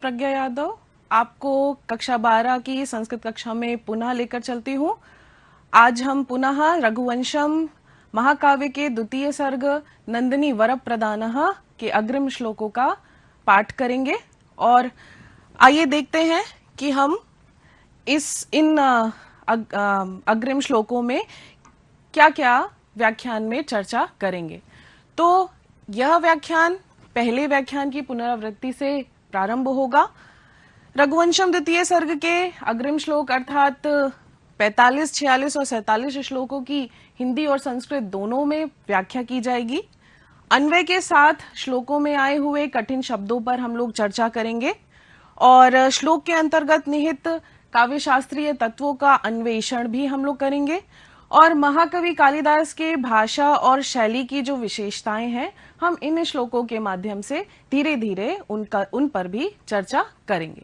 प्रज्ञा यादव आपको कक्षा 12 की संस्कृत कक्षा में पुनः लेकर चलती हूँ। आज हम पुनः रघुवंशम महाकाव्य के द्वितीय सर्ग नंदिनी वरप्रदानः के अग्रिम श्लोकों का पाठ करेंगे और आइए देखते हैं कि हम इन अग्रिम श्लोकों में क्या-क्या व्याख्यान में चर्चा करेंगे। तो यह व्याख्यान पहले व्याख्यान की पुनरावृत्ति से प्रारंभ होगा। रघुवंशम द्वितीय सर्ग के अग्रिम श्लोक अर्थात 45, 46 और 47 श्लोकों की हिंदी और संस्कृत दोनों में व्याख्या की जाएगी। अन्वय के साथ श्लोकों में आए हुए कठिन शब्दों पर हम लोग चर्चा करेंगे और श्लोक के अंतर्गत निहित काव्य शास्त्रीय तत्वों का अन्वेषण भी हम लोग करेंगे और महाकवि कालिदास के भाषा और शैली की जो विशेषताएं हैं हम इन श्लोकों के माध्यम से धीरे धीरे उन पर भी चर्चा करेंगे।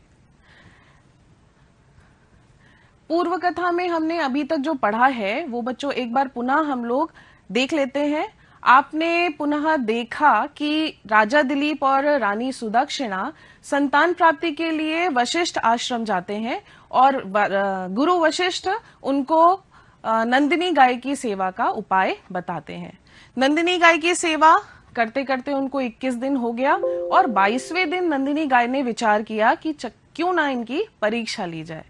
पूर्व कथा में हमने अभी तक जो पढ़ा है वो बच्चों एक बार पुनः हम लोग देख लेते हैं। आपने पुनः देखा कि राजा दिलीप और रानी सुदक्षिणा संतान प्राप्ति के लिए वशिष्ठ आश्रम जाते हैं और गुरु वशिष्ठ उनको नंदिनी गाय की सेवा का उपाय बताते हैं। नंदिनी गाय की सेवा करते करते उनको 21 दिन हो गया और 22वें दिन नंदिनी गाय ने विचार किया कि क्यों ना इनकी परीक्षा ली जाए।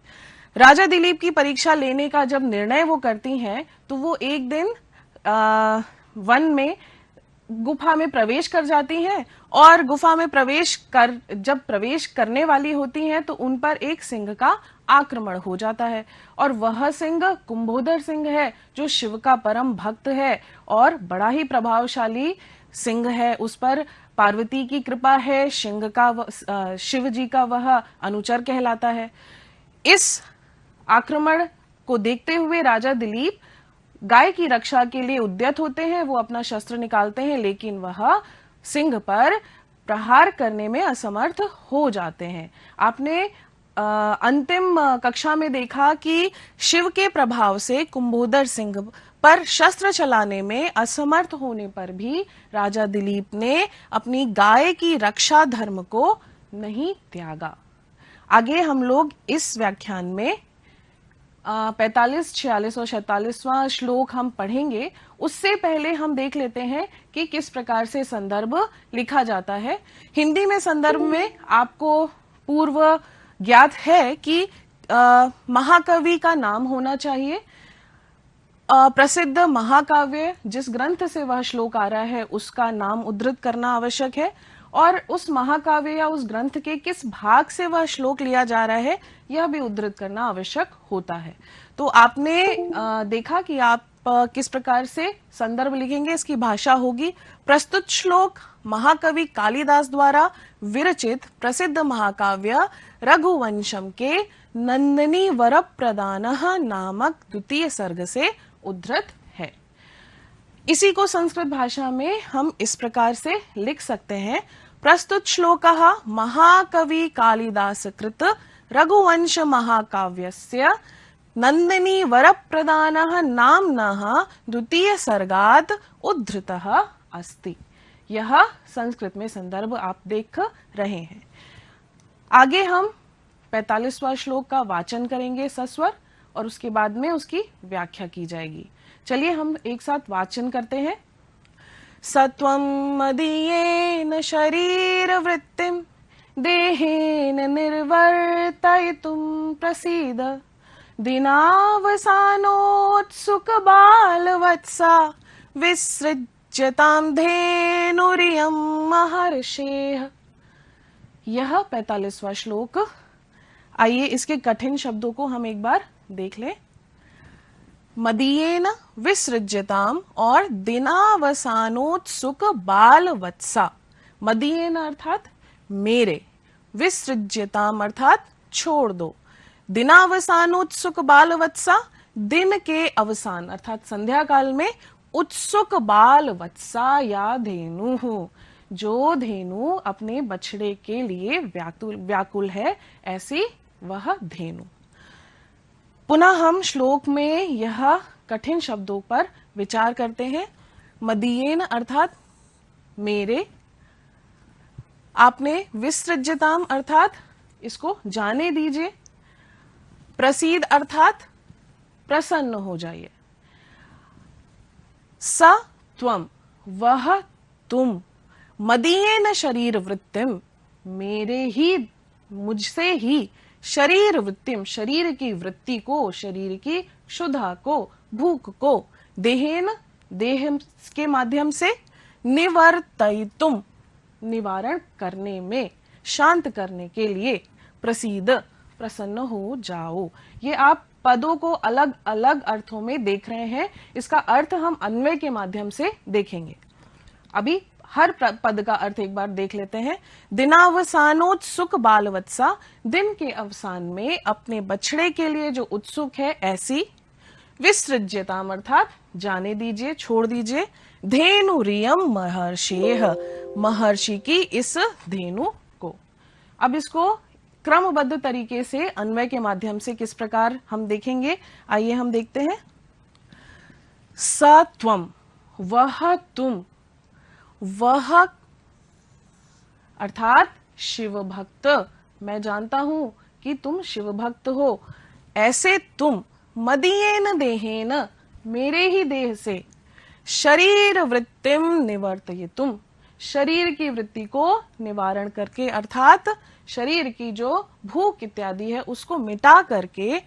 राजा दिलीप की परीक्षा लेने का जब निर्णय वो करती हैं तो वो एक दिन वन में गुफा में प्रवेश कर जाती हैं और गुफा में जब प्रवेश करने वाली होती हैं तो उन पर एक सिंह का आक्रमण हो जाता है और वह सिंह कुंभोदर सिंह है जो शिव का परम भक्त है और बड़ा ही प्रभावशाली सिंह है। उस पर पार्वती की कृपा है, शिव जी का वह अनुचर कहलाता है। इस आक्रमण को देखते हुए राजा दिलीप गाय की रक्षा के लिए उद्यत होते हैं। वो अपना शस्त्र निकालते हैं लेकिन वह सिंह पर प्रहार करने में असमर्थ हो जाते हैं। आपने अंतिम कक्षा में देखा कि शिव के प्रभाव से कुंभोदर सिंह पर शस्त्र चलाने में असमर्थ होने पर भी राजा दिलीप ने अपनी गाय की रक्षा धर्म को नहीं त्यागा। आगे हम लोग इस व्याख्यान में 45, 46 और 47वां श्लोक हम पढ़ेंगे। उससे पहले हम देख लेते हैं कि किस प्रकार से संदर्भ लिखा जाता है। हिंदी में संदर्भ में आपको पूर्व ज्ञात है कि महाकवि का नाम होना चाहिए। प्रसिद्ध महाकाव्य जिस ग्रंथ से वह श्लोक आ रहा है उसका नाम उद्धृत करना आवश्यक है और उस महाकाव्य या उस ग्रंथ के किस भाग से वह श्लोक लिया जा रहा है यह भी उद्धृत करना आवश्यक होता है। तो आपने देखा कि आप किस प्रकार से संदर्भ लिखेंगे। इसकी भाषा होगी प्रस्तुत श्लोक महाकवि कालिदास द्वारा विरचित प्रसिद्ध महाकाव्य रघुवंशम के नंदिनी वरप्रदानः नामक द्वितीय सर्ग से उद्धृत है। इसी को संस्कृत भाषा में हम इस प्रकार से लिख सकते हैं। प्रस्तुत श्लोकः महाकवि कालिदास कृत रघुवंश महाकाव्यस्य नंदिनी वरप्रदानः नाम्नः द्वितीय सर्गात् उद्धृतः अस्ति। यह संस्कृत में संदर्भ आप देख रहे हैं। आगे हम 45वां श्लोक का वाचन करेंगे सस्वर और उसके बाद में उसकी व्याख्या की जाएगी। चलिए हम एक साथ वाचन करते हैं। सत्वं मदीयेन शरीर वृत्तिं देहेन निर्वर्तयितुं प्रसीद दिनावसानोत्सुक बालवत्सा विसृज्यतां धेनुरियं महर्षेः। यह 45वां श्लोक। आइए इसके कठिन शब्दों को हम एक बार देख लें। मदीयेन विसृज्यताम और दिनावसानोत्सुक बालवत्सा। मदीयेन अर्थात मेरे, विसृज्यताम अर्थात छोड़ दो, दिनावसानोत्सुक बालवत्सा दिन के अवसान अर्थात संध्या काल में उत्सुक बालवत्सा या धेनु, जो धेनु अपने बछड़े के लिए व्याकुल है ऐसी वह धेनु। पुनः हम श्लोक में यह कठिन शब्दों पर विचार करते हैं। मदीयेन अर्थात मेरे, आपने विसृज्यताम अर्थात इसको जाने दीजिए। प्रसीद अर्थात प्रसन्न हो जाइए। स त्वम, वह तुम, मदीयेन शरीर वृत्तिम, मेरे ही, मुझसे ही, शरीर वृत्तिम, शरीर की वृत्ति को, शरीर की क्षुधा को, भूख को, देहेन, देह के माध्यम से, निवर्तयितुम, निवारण करने में, शांत करने के लिए, प्रसीद, प्रसन्न हो जाओ। ये आप पदों को अलग अलग अर्थों में देख रहे हैं, इसका अर्थ हम अन्वय के माध्यम से देखेंगे। अभी हर पद का अर्थ एक बार देख लेते हैं। दिनावसानोत्सुक बालवत्सा, दिन के अवसान में अपने बछड़े के लिए जो उत्सुक है ऐसी, विसृज्यताम अर्थात जाने दीजिए, छोड़ दीजिए, धेनु रियम महर्षेह, महर्षि की इस धेनु को। अब इसको क्रमबद्ध तरीके से अन्वय के माध्यम से किस प्रकार हम देखेंगे, आइए हम देखते हैं। स त्वम, वह तुम, वह अर्थात शिव भक्त, मैं जानता हूं कि तुम शिव भक्त हो, ऐसे तुम, मदीयेन देहेन, मेरे ही देह से, शरीर वृत्तिम निवर्तयितुम, शरीर की वृत्ति को निवारण करके, अर्थात शरीर की जो भूख इत्यादि है उसको मिटा करके,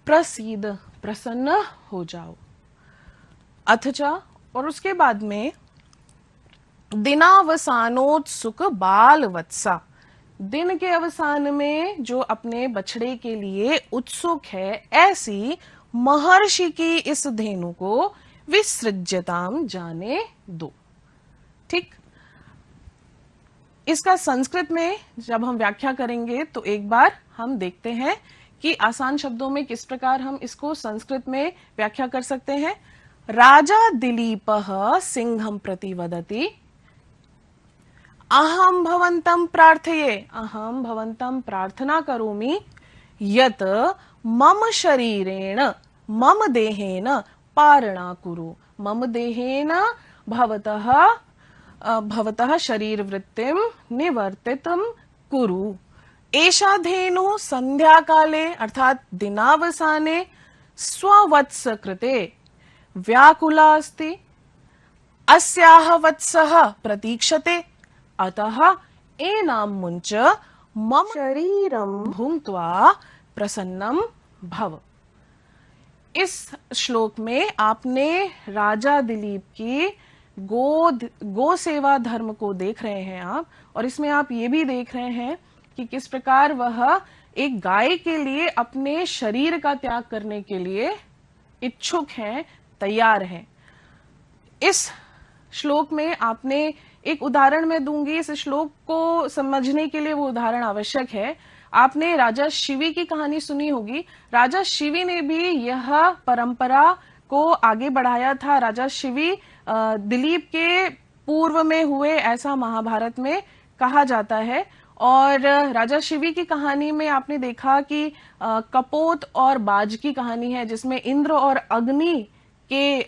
प्रसीद, प्रसन्न हो जाओ। अथचा, और उसके बाद में, दिनावसानोत्सुक बालवत्सा, दिन के अवसान में जो अपने बछड़े के लिए उत्सुक है ऐसी महर्षि की इस धेनु को विसृज्यताम, जाने दो। ठीक, इसका संस्कृत में जब हम व्याख्या करेंगे तो एक बार हम देखते हैं कि आसान शब्दों में किस प्रकार हम इसको संस्कृत में व्याख्या कर सकते हैं। राजा दिलीपः सिंहं प्रति वदति, अहम भवन्तं प्रार्थये, अहम भवन्तं प्रार्थना करोमि, यत मम शरीरेण, मम देहेन पारणा कुरु, मम देहेन भवतः शरीर वृत्तिम निवर्तितम कुरु। एषा धेनु संध्या काले अर्थात दिनावसाने स्ववत्स कृते व्याकुला अस्ति, अस्याह वत्सः प्रतीक्षते, अतः एनां मुञ्च मम शरीरं भुङ्क्त्वा प्रसन्नं भव। इस श्लोक में आपने राजा दिलीप की गो सेवा धर्म को देख रहे हैं आप, और इसमें आप ये भी देख रहे हैं कि किस प्रकार वह एक गाय के लिए अपने शरीर का त्याग करने के लिए इच्छुक हैं, तैयार हैं। इस श्लोक में आपने एक उदाहरण मैं दूंगी, इस श्लोक को समझने के लिए वो उदाहरण आवश्यक है। आपने राजा शिवी की कहानी सुनी होगी। राजा शिवी ने भी यह परंपरा को आगे बढ़ाया था। राजा शिवी दिलीप के पूर्व में हुए ऐसा महाभारत में कहा जाता है। और राजा शिवी की कहानी में आपने देखा कि कपोत और बाज की कहानी है, जिसमें इंद्र और अग्नि के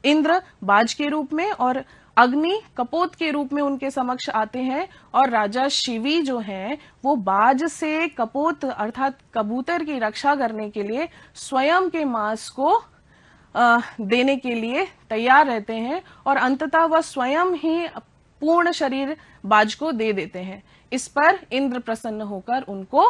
इंद्र बाज के रूप में और अग्नि कपोत के रूप में उनके समक्ष आते हैं, और राजा शिवी जो हैं वो बाज से कपोत अर्थात कबूतर की रक्षा करने के लिए स्वयं के मांस को देने के लिए तैयार रहते हैं, और अंततः वह स्वयं ही पूर्ण शरीर बाज को दे देते हैं। इस पर इंद्र प्रसन्न होकर उनको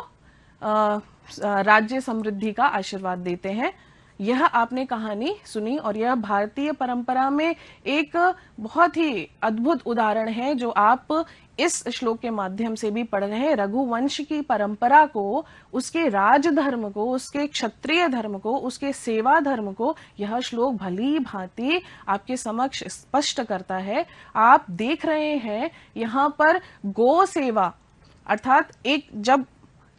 राज्य समृद्धि का आशीर्वाद देते हैं। यह आपने कहानी सुनी, और यह भारतीय परंपरा में एक बहुत ही अद्भुत उदाहरण है जो आप इस श्लोक के माध्यम से भी पढ़ रहे हैं। रघुवंश की परंपरा को, उसके राजधर्म को, उसके क्षत्रिय धर्म को, उसके सेवा धर्म को यह श्लोक भली भांति आपके समक्ष स्पष्ट करता है। आप देख रहे हैं यहाँ पर गो सेवा अर्थात एक जब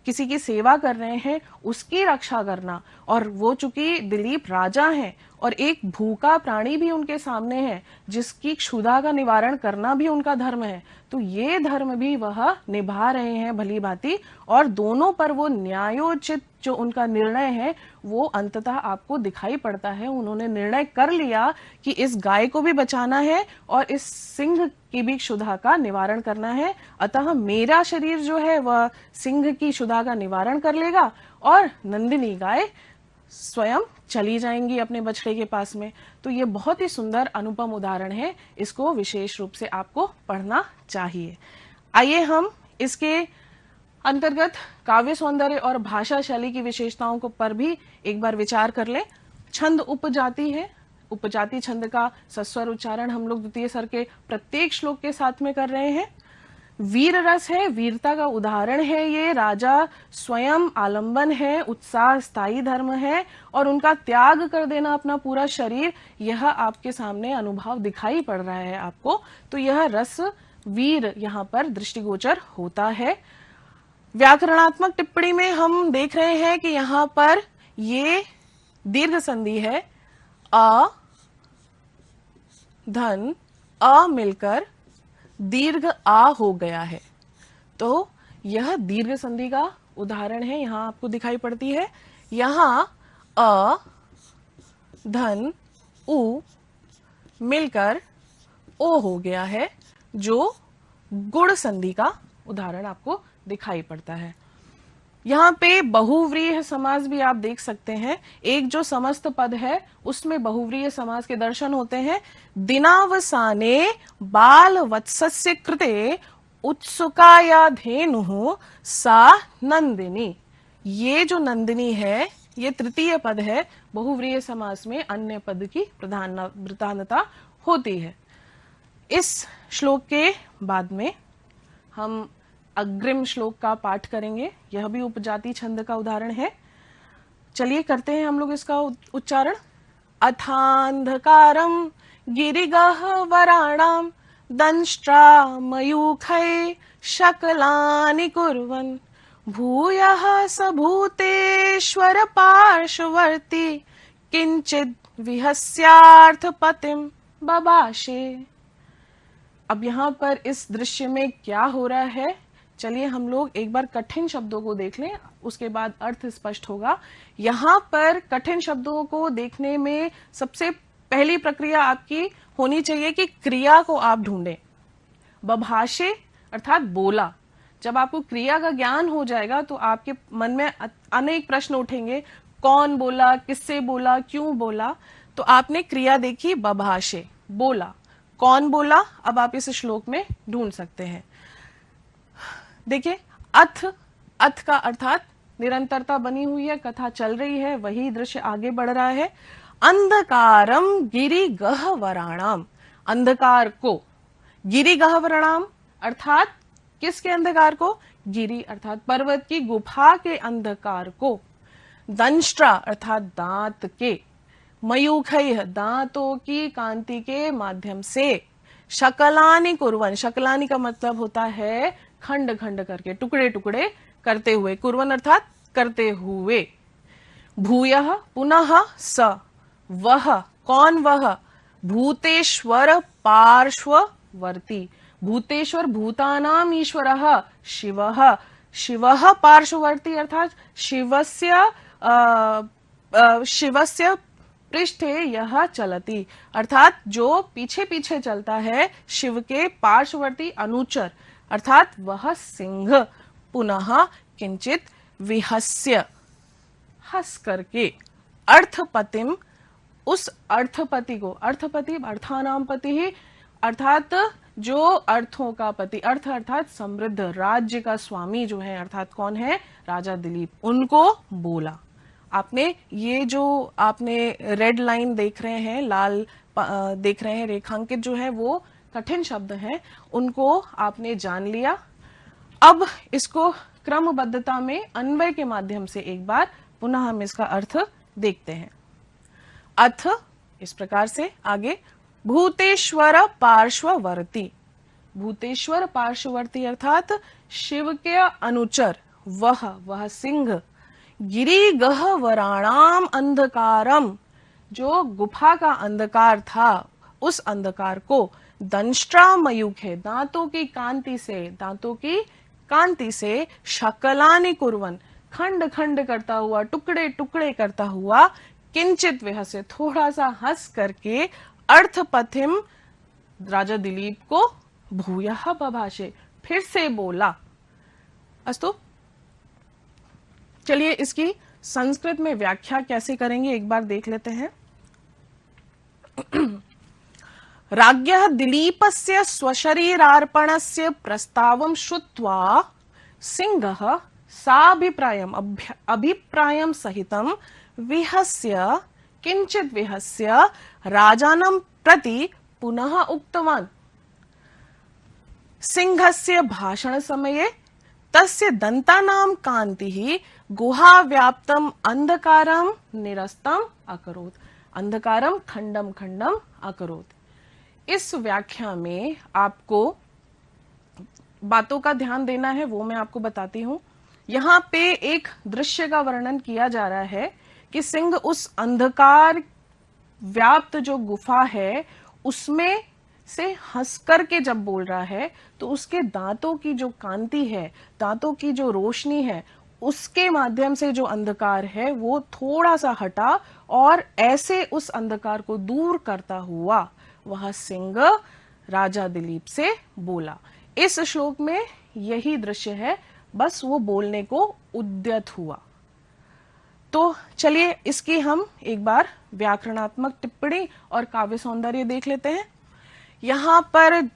किसी की सेवा कर रहे हैं उसकी रक्षा करना, और वो चूंकि दिलीप राजा हैं और एक भूखा प्राणी भी उनके सामने है जिसकी क्षुधा का निवारण करना भी उनका धर्म है, तो ये धर्म भी वह निभा रहे हैं भली भांति, और दोनों पर वो न्यायोचित जो उनका निर्णय है वो अंततः आपको दिखाई पड़ता है। उन्होंने निर्णय कर लिया कि इस गाय को भी बचाना है और इस सिंह की भी क्षुधा का निवारण करना है, अतः मेरा शरीर जो है वह सिंह की क्षुधा का निवारण कर लेगा और नंदिनी गाय स्वयं चली जाएंगी अपने बछड़े के पास में। तो ये बहुत ही सुंदर अनुपम उदाहरण है, इसको विशेष रूप से आपको पढ़ना चाहिए। आइए हम इसके अंतर्गत काव्य सौंदर्य और भाषा शैली की विशेषताओं को पर भी एक बार विचार कर ले। छंद उपजाति है, उपजाति छंद का सस्वर उच्चारण हम लोग द्वितीय स्वर के प्रत्येक श्लोक के साथ में कर रहे हैं। वीर रस है, वीरता का उदाहरण है ये, राजा स्वयं आलंबन है, उत्साह स्थायी धर्म है और उनका त्याग कर देना अपना पूरा शरीर, यह आपके सामने अनुभव दिखाई पड़ रहा है आपको। तो यह रस वीर यहाँ पर दृष्टिगोचर होता है। व्याकरणात्मक टिप्पणी में हम देख रहे हैं कि यहाँ पर ये दीर्घ संधि है, अ धन अ मिलकर दीर्घ आ हो गया है। तो यह दीर्घ संधि का उदाहरण है, यहां आपको दिखाई पड़ती है। यहां अ धन उ मिलकर ओ हो गया है, जो गुण संधि का उदाहरण आपको दिखाई पड़ता है। यहाँ पे बहुव्रीहि समास भी आप देख सकते हैं। एक जो समस्त पद है उसमें बहुव्रीहि समास के दर्शन होते हैं। दिनावसाने बाल वत्सस्य कृते उत्सुकाया धेनुः सा नंदिनी। ये जो नंदिनी है ये तृतीय पद है, बहुव्रीहि समास में अन्य पद की प्रधानता होती है। इस श्लोक के बाद में हम अग्रिम श्लोक का पाठ करेंगे, यह भी उपजाति छंद का उदाहरण है। चलिए करते हैं हम लोग इसका उच्चारण। अथांधकारम गिरिगह्वराणाम दंष्ट्रा मयूखै शकलानि कुर्वन् भूयः स भूतेश्वर पार्श्ववर्ती किंचिद विहस्यार्थ पतिम बबाशे। अब यहाँ पर इस दृश्य में क्या हो रहा है, चलिए हम लोग एक बार कठिन शब्दों को देख लें, उसके बाद अर्थ स्पष्ट होगा। यहाँ पर कठिन शब्दों को देखने में सबसे पहली प्रक्रिया आपकी होनी चाहिए कि क्रिया को आप ढूंढें। बभाषे अर्थात बोला। जब आपको क्रिया का ज्ञान हो जाएगा तो आपके मन में अनेक प्रश्न उठेंगे, कौन बोला, किससे बोला, क्यों बोला। तो आपने क्रिया देखी, बभाषे बोला, कौन बोला, अब आप इस श्लोक में ढूंढ सकते हैं। देखिए अथ का अर्थात निरंतरता बनी हुई है, कथा चल रही है, वही दृश्य आगे बढ़ रहा है। अंधकारम गिरि गह्वराणाम, अंधकार को, गिरि गह्वराणाम अर्थात किसके अंधकार को, गिरि अर्थात पर्वत की गुफा के अंधकार को, दंष्ट्रा अर्थात दांत के, मयूखैः दांतों की कांति के माध्यम से, शकलानि कुर्वन्, शकलानि का मतलब होता है खंड खंड करके, टुकड़े टुकड़े करते हुए, कुर्वन् अर्थात करते हुए, भूयः पुनः स, वह, कौन वह, भूतेश्वर पार्श्ववर्ती, भूतेश्वर भूतानाम ईश्वरः शिवः, शिवः पार्श्ववर्ती अर्थात शिवस्य पृष्ठे यह चलती, अर्थात जो पीछे पीछे चलता है, शिव के पार्श्ववर्ती अनुचर अर्थात वह सिंह, पुनः किंचित विहस्य हंस करके, अर्थपतिम उस अर्थपति को, अर्थपति अर्थानाम पति ही अर्थात जो अर्थों का पति, अर्थ अर्थात समृद्ध राज्य का स्वामी जो है, अर्थात कौन है, राजा दिलीप, उनको बोला। आपने ये जो आपने रेड लाइन देख रहे हैं, लाल देख रहे हैं, रेखांकित जो है वो कठिन शब्द हैं, उनको आपने जान लिया। अब इसको क्रमबद्धता में अन्वय के माध्यम से एक बार पुनः हम इसका अर्थ देखते हैं। अथ इस प्रकार से आगे, भूतेश्वर पार्श्ववर्ती, भूतेश्वर पार्श्ववर्ती अर्थात शिव के अनुचर, वह सिंह, गिरि गह्वराणाम अंधकारम, जो गुफा का अंधकार था उस अंधकार को, दंष्ट्रा मयूखे दांतों की कांति से, दांतों की कांति से, शकलानि कुर्वन् खंड खंड करता हुआ, टुकड़े टुकड़े करता हुआ, किंचित विहस्य थोड़ा सा हंस करके, अर्थपथिम राजा दिलीप को भूयः बभाषे, फिर से बोला। अस्तु, चलिए इसकी संस्कृत में व्याख्या कैसे करेंगे एक बार देख लेते हैं। राज्ञः दिलीपस्य स्वशरीरार्पणस्य प्रस्तावं श्रुत्वा सिंहः अभिप्रायं सहितं विहस्य किंचित विहस्य राजानं प्रति पुनः उक्तवान्। सिंहस्य भाषण समये तस्य दन्तानां कान्तिः गुहाव्याप्तम् अंधकारं निरस्तम् अकरोत्, अंधकारं खंडम खंडम अकरोत्। इस व्याख्या में आपको बातों का ध्यान देना है, वो मैं आपको बताती हूं। यहाँ पे एक दृश्य का वर्णन किया जा रहा है कि सिंह उस अंधकार व्याप्त जो गुफा है उसमें से हंस करके जब बोल रहा है तो उसके दांतों की जो कांति है, दांतों की जो रोशनी है, उसके माध्यम से जो अंधकार है वो थोड़ा सा हटा और ऐसे उस अंधकार को दूर करता हुआ वह सिंह राजा दिलीप से बोला। इस श्लोक में यही दृश्य है, बस वो बोलने को उद्यत हुआ। तो चलिए इसकी हम एक बार व्याकरणात्मक टिप्पणी और काव्य सौंदर्य देख लेते हैं। यहाँ पर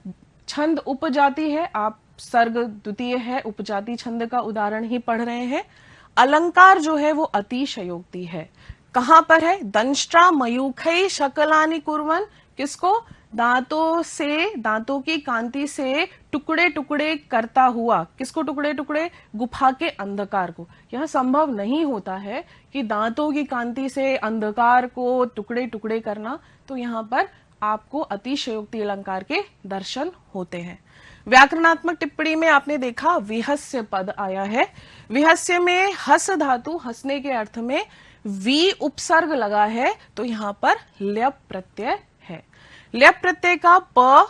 छंद उपजाति है, आप सर्ग द्वितीय है, उपजाति छंद का उदाहरण ही पढ़ रहे हैं। अलंकार जो है वो अतिशयोक्ति है। कहां पर है? दंष्ट्रा मयूखै शकलानि कुर्वन्, किसको? दांतों से, दांतों की कांति से टुकड़े टुकड़े करता हुआ। किसको टुकड़े टुकड़े? गुफा के अंधकार को। यह संभव नहीं होता है कि दांतों की कांति से अंधकार को टुकड़े टुकड़े करना, तो यहाँ पर आपको अतिशयोक्ति अलंकार के दर्शन होते हैं। व्याकरणात्मक टिप्पणी में आपने देखा विहस्य पद आया है। विहस्य में हस धातु, हंसने के अर्थ में वी उपसर्ग लगा है, तो यहाँ पर ल्यप प्रत्यय है। ल्यप प्रत्यय का प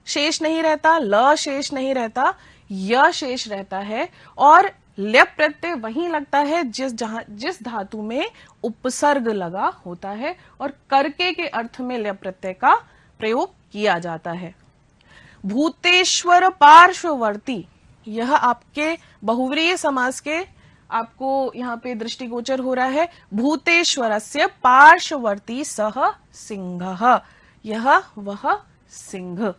शेष नहीं रहता, ल शेष नहीं रहता, य शेष रहता है। और ल्यप प्रत्यय वहीं लगता है जिस धातु में उपसर्ग लगा होता है, और करके के अर्थ में ल्यप प्रत्यय का प्रयोग किया जाता है। भूतेश्वर पार्श्ववर्ती, यह आपके बहुव्रीहि समास के आपको यहाँ पे दृष्टिगोचर हो रहा है। भूतेश्वरस्य पार्श्ववर्ती सह सिंहः, यह वह सिंह।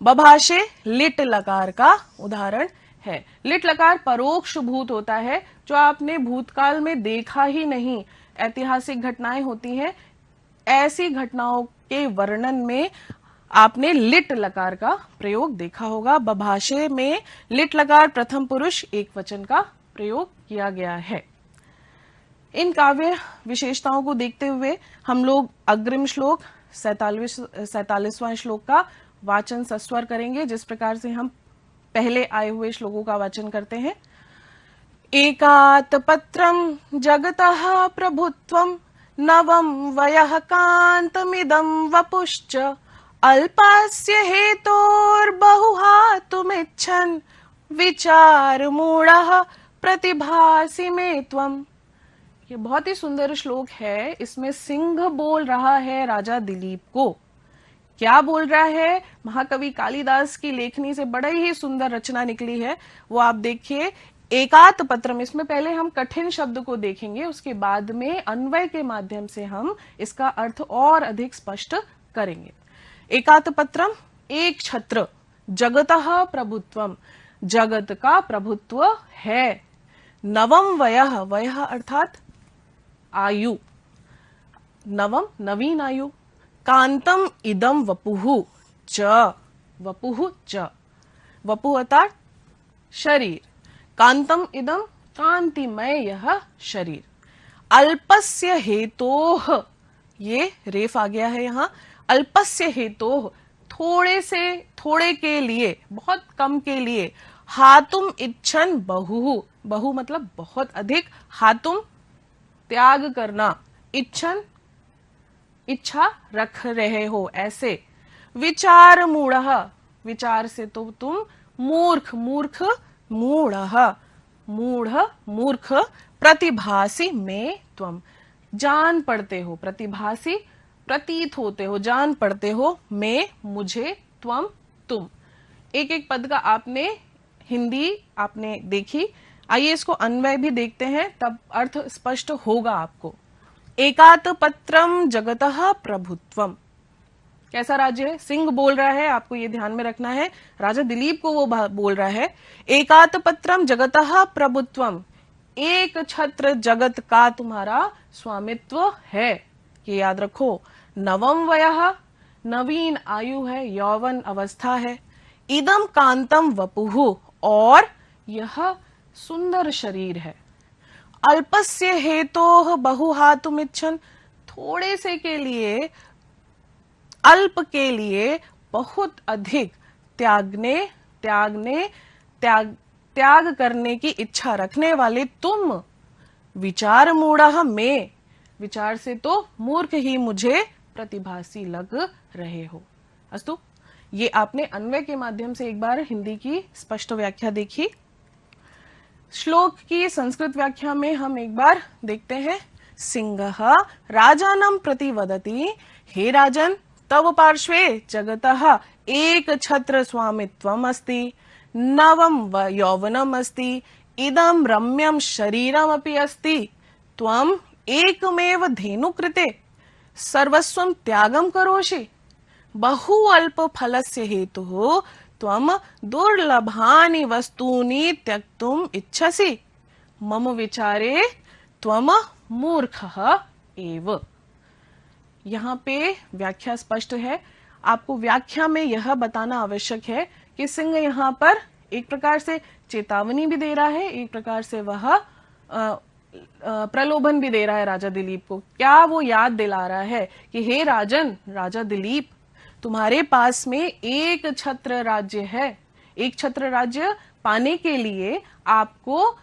बभाषे लिट लकार का उदाहरण है। लिट लकार परोक्ष भूत होता है, जो आपने भूतकाल में देखा ही नहीं, ऐतिहासिक घटनाएं होती हैं, ऐसी घटनाओं के वर्णन में आपने लिट लकार का प्रयोग देखा होगा। बभाषे में लिट लकार प्रथम पुरुष एक वचन का प्रयोग किया गया है। इन काव्य विशेषताओं को देखते हुए हम लोग अग्रिम श्लोक 47वां श्लोक का वाचन सस्वर करेंगे, जिस प्रकार से हम पहले आए हुए श्लोकों का वाचन करते हैं। एकात पत्रम जगतः प्रभुत्वम नवम वयः कांतमिदं वपुश्च अल्पस्य हेतोर्बहुहातुमिच्छन् विचार मूढ़ः प्रतिभासि मे त्वम्। ये बहुत ही सुंदर श्लोक है। इसमें सिंह बोल रहा है राजा दिलीप को। क्या बोल रहा है? महाकवि कालिदास की लेखनी से बड़ा ही सुंदर रचना निकली है, वो आप देखिए। एकात पत्रम, इसमें पहले हम कठिन शब्द को देखेंगे, उसके बाद में अन्वय के माध्यम से हम इसका अर्थ और अधिक स्पष्ट करेंगे। एकात पत्रम, एक छत्र, जगतः प्रभुत्वम, जगत का प्रभुत्व है। नवम वयः, वयः अर्थात आयु, नवम नवीन आयु। कांतम इदम वपुहु च, वपुहु च, वपुः अर्थात शरीर, कांतम इदम कांतिमय यह शरीर। अल्पस्य हेतोः, ये रेफ आ गया है यहाँ। अल्पस्य हेतोः, थोड़े से, थोड़े के लिए, बहुत कम के लिए। हातुम इच्छन बहु, बहु मतलब बहुत अधिक, हातुम त्याग करना, इच्छन इच्छा रख रहे हो, ऐसे। विचार मूढ़ः, विचार से तो तुम मूर्ख, मूर्ख मूढ़ः, मूढ़ मूर्ख। प्रतिभासी में त्वम, जान पड़ते हो, प्रतिभासी प्रतीत होते हो, जान पड़ते हो, में मुझे, त्वम तुम। एक एक पद का आपने हिंदी आपने देखी, आइए इसको अन्वय भी देखते हैं, तब अर्थ स्पष्ट होगा आपको। एकात पत्रम जगतः प्रभुत्वम, कैसा राज्य है? सिंह बोल रहा है, आपको ये ध्यान में रखना है, राजा दिलीप को वो बोल रहा है। एकात पत्रम जगतः प्रभुत्वम, एक छत्र जगत का तुम्हारा स्वामित्व है, ये याद रखो। नवम वयः, नवीन आयु है, यौवन अवस्था है। इदम कांतम वपुहु, और यह सुंदर शरीर है। अल्पस्य हेतोः बहुहातुमिच्छन्, थोड़े से के लिए, अल्प के लिए बहुत अधिक त्याग करने की इच्छा रखने वाले तुम, विचार मूढ़ः में, विचार से तो मूर्ख ही मुझे प्रतिभासी लग रहे हो। अस्तु, ये आपने अन्वय के माध्यम से एक बार हिंदी की स्पष्ट व्याख्या देखी। श्लोक की संस्कृत व्याख्या में हम एक बार देखते हैं। सिंहः राजानं प्रति वदति, हे राजन, तव पार्श्वे जगतः एक छत्र स्वामित्वम् अस्ति, नवम यौवनम् अस्ति, इदं रम्यं शरीरमपि अस्ति, त्वम् एकमेव धेनु कृते सर्वस्वं त्यागं करोषि, बहु अल्प फलस्य हेतुः त्वं दुर्लभानि वस्तूनि त्यक्तुम् इच्छसि, मम विचारे त्वं मूर्खः एव। यहाँ पे व्याख्या स्पष्ट है। आपको व्याख्या में यह बताना आवश्यक है कि सिंह यहाँ पर एक प्रकार से चेतावनी भी दे रहा है, एक प्रकार से वह प्रलोभन भी दे रहा है राजा दिलीप को। क्या वो याद दिला रहा है कि हे राजन, राजा दिलीप, तुम्हारे पास में एक छत्र राज्य है। एक छत्र राज्य पाने के लिए आपको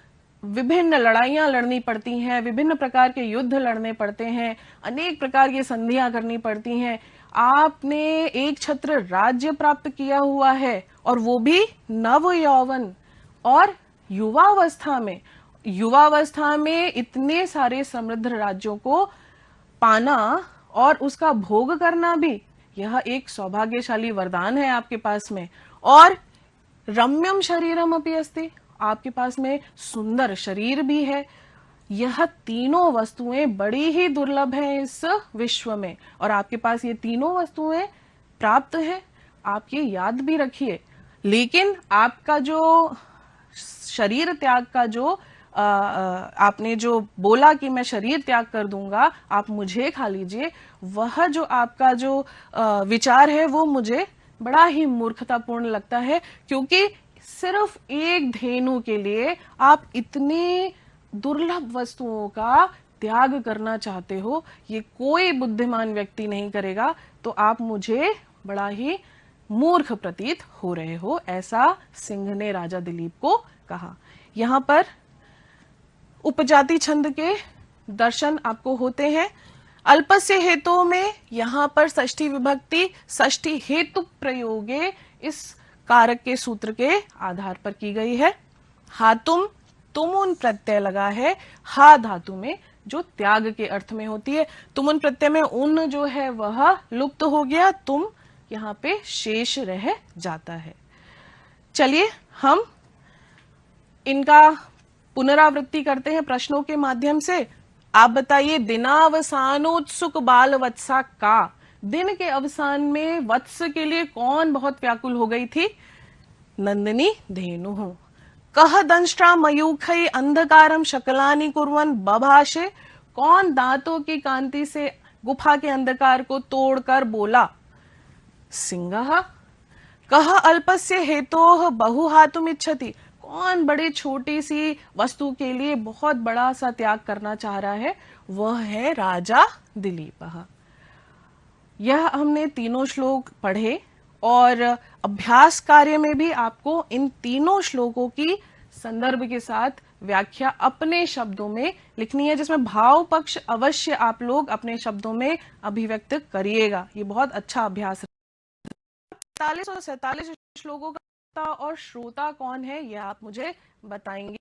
विभिन्न लड़ाइयां लड़नी पड़ती हैं, विभिन्न प्रकार के युद्ध लड़ने पड़ते हैं, अनेक प्रकार की संधियां करनी पड़ती हैं। आपने एक छत्र राज्य प्राप्त किया हुआ है, और वो भी नव यौवन और युवावस्था में। युवावस्था में इतने सारे समृद्ध राज्यों को पाना और उसका भोग करना भी, यह एक सौभाग्यशाली वरदान है आपके पास में। और रम्यम शरीरम अपि अस्ति, आपके पास में सुंदर शरीर भी है। यह तीनों वस्तुएं बड़ी ही दुर्लभ हैं इस विश्व में, और आपके पास ये तीनों वस्तुएं प्राप्त हैं। आप ये याद भी रखिए। लेकिन आपका जो शरीर त्याग का जो आपने जो बोला कि मैं शरीर त्याग कर दूंगा, आप मुझे खा लीजिए, वह जो आपका जो विचार है वो मुझे बड़ा ही मूर्खतापूर्ण लगता है। क्योंकि सिर्फ एक धेनु के लिए आप इतनी दुर्लभ वस्तुओं का त्याग करना चाहते हो, ये कोई बुद्धिमान व्यक्ति नहीं करेगा। तो आप मुझे बड़ा ही मूर्ख प्रतीत हो रहे हो, ऐसा सिंह ने राजा दिलीप को कहा। यहाँ पर उपजाति छंद के दर्शन आपको होते हैं। अल्पस्य हेतु में यहाँ पर षष्ठी विभक्ति षष्ठी हेतु प्रयोगे इस कारक के सूत्र के आधार पर की गई है। हातुम, तुमुन प्रत्यय लगा है हा धातु में, जो त्याग के अर्थ में होती है। तुमुन प्रत्यय में उन जो है वह लुप्त हो गया, तुम यहाँ पे शेष रह जाता है। चलिए हम इनका पुनरावृत्ति करते हैं प्रश्नों के माध्यम से। आप बताइए, दिनावसानोत्सुक बाल वत्सा का, दिन के अवसान में वत्स के लिए कौन बहुत व्याकुल हो गई थी? नंदिनी धेनु। कह दंष्ट्रा मयूखई अंधकारम शकलानि कुर्वन् बभाषे, कौन दांतों की कांति से गुफा के अंधकार को तोड़कर बोला? सिंह। कह अल्पस्य हेतोः बहुहातुमिच्छति, कौन बड़ी छोटी सी वस्तु के लिए बहुत बड़ा सा त्याग करना चाह रहा है? वह है राजा दिलीप। यह हमने तीनों श्लोक पढ़े, और अभ्यास कार्य में भी आपको इन तीनों श्लोकों की संदर्भ के साथ व्याख्या अपने शब्दों में लिखनी है, जिसमें भाव पक्ष अवश्य आप लोग अपने शब्दों में अभिव्यक्त करिएगा। ये बहुत अच्छा अभ्यास है। 47 और 47 श्लोकों का और श्रोता कौन है, यह आप मुझे बताएंगे।